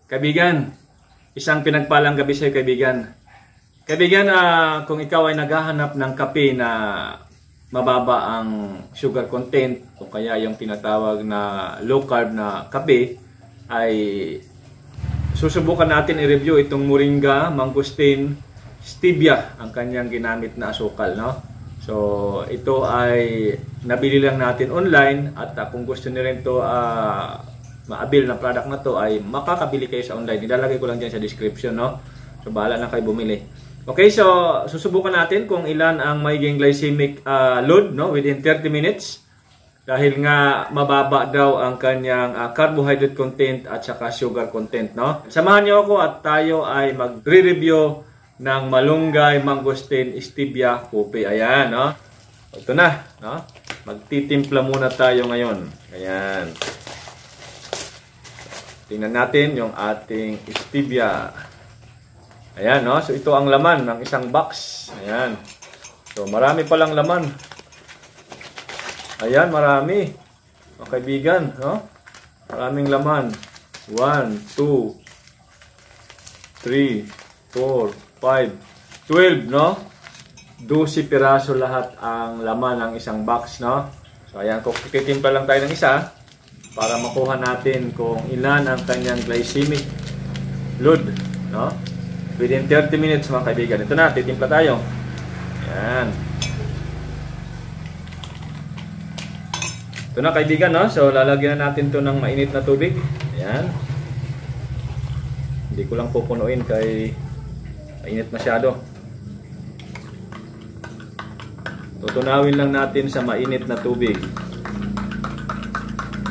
Kaibigan, isang pinagpalang gabi sa'yo, kaibigan. Kaibigan, kung ikaw ay naghahanap ng kape na mababa ang sugar content o kaya yung tinatawag na low carb na kape, ay susubukan natin i-review itong Moringa, Mangosteen, Stevia ang kanyang ginamit na asukal, no? So, ito ay nabili lang natin online at kung gusto niyo rin to ma-avail na product na to ay makakabili kayo sa online. Nilalagay ko lang dyan sa description, no? So, bahala na kayo bumili. Okay, so susubukan natin kung ilan ang magiging glycemic load, no, within 30 minutes. Dahil nga mababa daw ang kanyang carbohydrate content at saka sugar content, no? Samahan niyo ako at tayo ay magre-review ng Malunggay, Mangosteen, Stevia, Kopi. Ayan, no? Ito na, no? Magtitimpla muna tayo ngayon. Ayan. Tingnan natin yung ating Stevia. Ayan, no? So, ito ang laman ng isang box. Ayan. So, marami palang laman. Ayan, marami. Mga kaibigan, no? Maraming laman. 1, 2, 3, 4, 5, 12, no? 12 piraso lahat ang laman ng isang box, no? So, ayan, kung titimpla lang tayo ng isa para makuha natin kung ilan ang kanyang glycemic load, no? Within 30 minutes, mga kaibigan. Ito na, titimpla tayo. Ayan. Ito na, kaibigan, no? So, lalagyan na natin to ng mainit na tubig. Ayan. Hindi ko lang pupunuin kay mainit masyado. Tutunawin lang natin sa mainit na tubig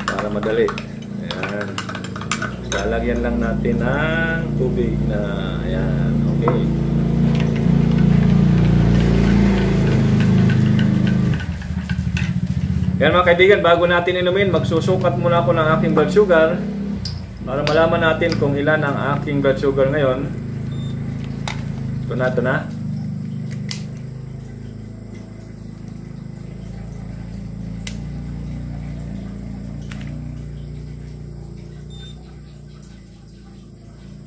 para madali. Ayan. Lalagyan lang natin ng tubig na, ayan, okay. Yan mga kaibigan, bago natin inumin, magsusukat muna ako ng aking blood sugar para malaman natin kung ilan ang aking blood sugar ngayon. Ito na, ito na.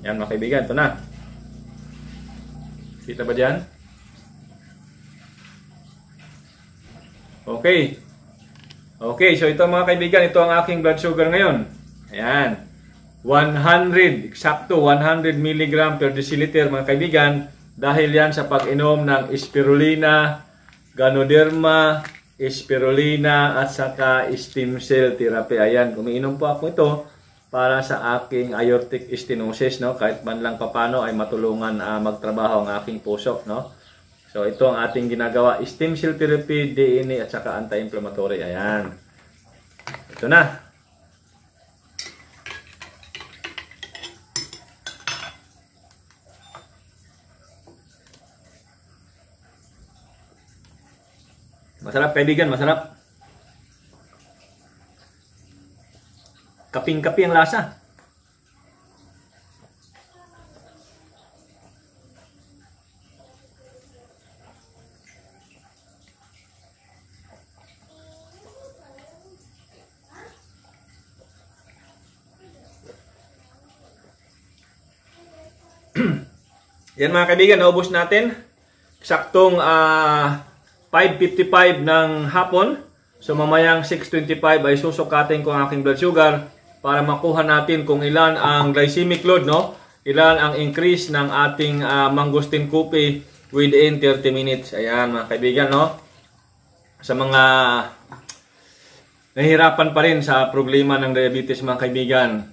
Yan mga kaibigan, ito na. Kita ba dyan? Okay. Okay, so ito mga kaibigan, ito ang aking blood sugar ngayon. Ayan. 100, eksakto 100 mg per deciliter mga kaibigan. Dahil yan sa pag-inom ng spirulina, ganoderma, spirulina at saka stem cell therapy. Ayan, umiinom po ako ito para sa aking aortic stenosis, no? Kahit man lang papano ay matulungan magtrabaho ang aking puso, no? So ito ang ating ginagawa, stem cell therapy, DNA at saka anti-inflammatory. Ayan. Ito na. Masarap kaibigan, masarap. Kaping-kapi ang lasa. Yan mga kaibigan, naubos natin. Saktong 5:55 ng hapon. So mamayang 6:25 ay susukatin ko ang aking blood sugar para makuha natin kung ilan ang glycemic load, no? Ilan ang increase ng ating Mangosteen Kopi within 30 minutes. Ayan mga kaibigan, no? Sa mga nahihirapan pa rin sa problema ng diabetes mga kaibigan,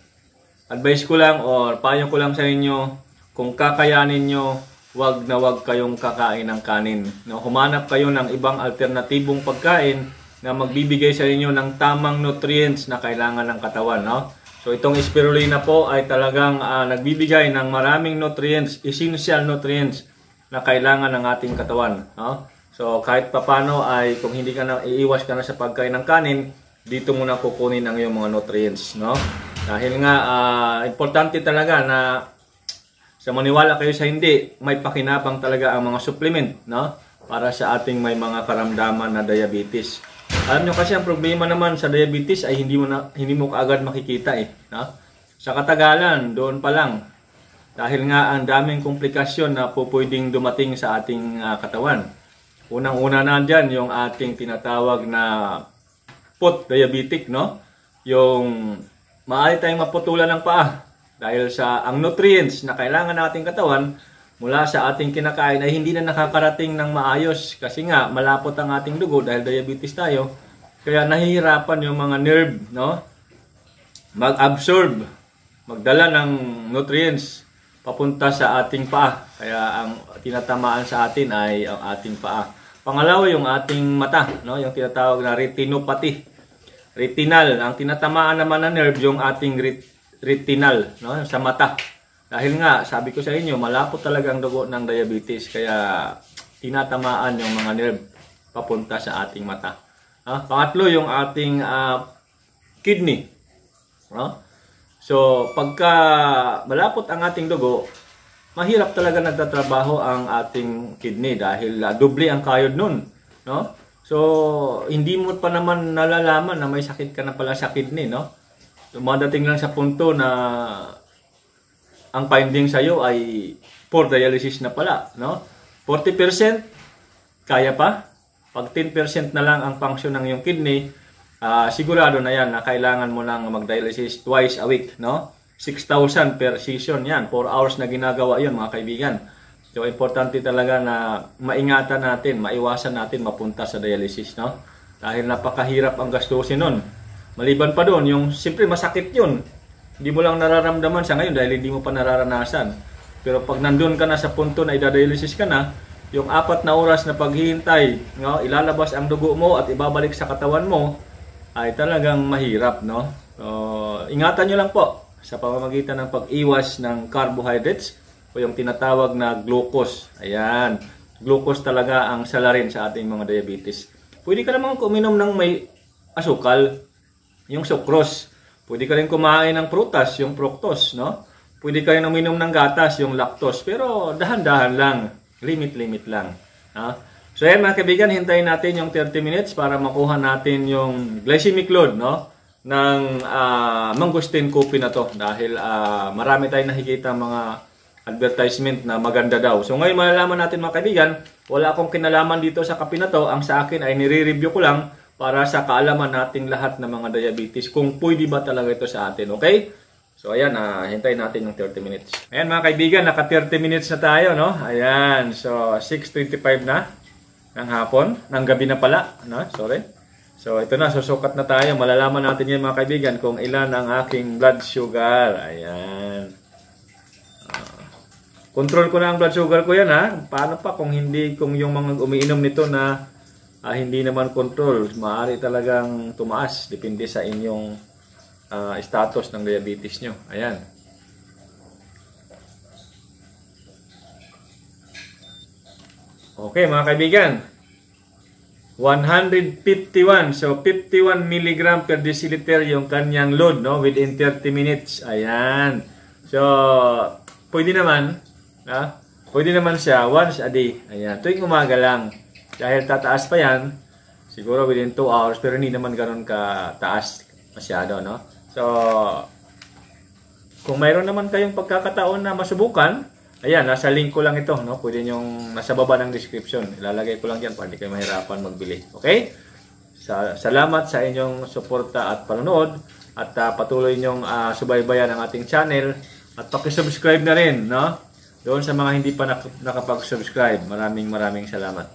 advice ko lang or payo ko lang sa inyo, kung kakayanin nyo, wag na wag kayong kakain ng kanin. No? Humanap kayo ng ibang alternatibong pagkain na magbibigay sa inyo ng tamang nutrients na kailangan ng katawan, no? So itong spirulina po ay talagang nagbibigay ng maraming nutrients, essential nutrients na kailangan ng ating katawan, no? So kahit papano ay kung hindi ka na iiwas ka na sa pagkain ng kanin, dito muna kukunin ang iyong mga nutrients, no? Dahil nga importante talaga na sa maniwala kayo sa hindi, may pakinabang talaga ang mga supplement, no? Para sa ating may mga karamdaman na diabetes. Alam nyo kasi ang problema naman sa diabetes ay hindi mo kaagad makikita, no? Sa katagalan, doon pa lang. Dahil nga ang daming komplikasyon na pwedeng dumating sa ating katawan. Unang-una na dyan, yung ating tinatawag na foot diabetic, no? Yung maaari tayong maputulan ng paa dahil sa ang nutrients na kailangan nating katawan mula sa ating kinakain ay hindi na nakakarating ng maayos kasi nga malapot ang ating dugo dahil diabetes tayo. Kaya nahihirapan yung mga nerve, no? Mag-absorb, magdala ng nutrients papunta sa ating paa. Kaya ang tinatamaan sa atin ay ang ating paa. Pangalawa, yung ating mata, no? Yung tinatawag na retinopathy. Retinal, ang tinatamaan naman na nerve yung ating retinal, no? Sa mata. Dahil nga, sabi ko sa inyo, malapot talaga ang dugo ng diabetes. Kaya tinatamaan yung mga nerve papunta sa ating mata. Pangatlo, yung ating kidney. No? So, pagka malapot ang ating dugo, mahirap talaga nagtatrabaho ang ating kidney dahil doble ang kayod nun. No? So, hindi mo pa naman nalalaman na may sakit ka na pala sa kidney. No? Dumadating lang sa punto na ang finding sa'yo ay for dialysis na pala. No? 40% kaya pa. Pag 10% na lang ang function ng iyong kidney, sigurado na yan na kailangan mo lang mag-dialysis twice a week, no? 6,000 per session yan. 4 hours na ginagawa yun, mga kaibigan. So, importante talaga na maingatan natin, maiwasan natin mapunta sa dialysis, no? Dahil napakahirap ang gastusin nun. Maliban pa doon, yung siyempre masakit yun. Hindi mo lang nararamdaman sa ngayon dahil hindi mo pa nararanasan. Pero pag nandun ka na sa punto na i-dialysis ka na, yung 4 na oras na paghihintay, no, ilalabas ang dugo mo at ibabalik sa katawan mo, ay talagang mahirap, no? So, ingatan nyo lang po sa pamamagitan ng pag-iwas ng carbohydrates o yung tinatawag na glucose. Ayan, glucose talaga ang salarin sa ating mga diabetes. Pwede ka naman uminom ng may asukal, yung sucrose. Pwede ka rin kumain ng prutas, yung fructose, no? Pwede ka rin uminom ng gatas, yung lactose. Pero dahan-dahan lang. Limit lang. So yan mga kaibigan, hintayin natin yung 30 minutes para makuha natin yung glycemic load, no, ng mangosteen coffee na to. Dahil marami tayong nakikita mga advertisement na maganda daw. So ngayon malalaman natin mga kaibigan, wala akong kinalaman dito sa kape na to. Ang sa akin ay nire-review ko lang para sa kaalaman nating lahat ng mga diabetes kung pwede ba talaga ito sa atin. Okay? So, ayan, hintayin natin yung 30 minutes. Ayan, mga kaibigan, naka 30 minutes na tayo, no? Ayan, so, 6:25 na ng hapon, ng gabi na pala, no? Sorry. So, ito na, susukat na tayo. Malalaman natin yan, mga kaibigan, kung ilan ang aking blood sugar. Ayan. Control ko na ang blood sugar ko yan, ha? Paano pa kung yung mga umiinom nito na hindi naman control, maaari talagang tumaas. Depende sa inyong status ng diabetes nyo. Ayan. Okay, mga kaibigan. 151. So, 51 mg per deciliter yung kanyang load, no? Within 30 minutes. Ayan. So, pwede naman, pwede naman siya once a day. Ayan. Tuwing umaga lang. Dahil tataas pa yan, siguro within 2 hours, pero hindi naman ganun ka-taas masyado, no? So, kung mayroon naman kayong pagkakataon na masubukan, ayan, nasa link ko lang ito, no? Pwede nyong nasa baba ng description. Ilalagay ko lang yan para hindi kayo mahirapan magbili. Okay? Salamat sa inyong suporta at panonood at patuloy nyong subaybayan ang ating channel at paki-subscribe na rin, no? Doon sa mga hindi pa nakapag-subscribe. Maraming salamat.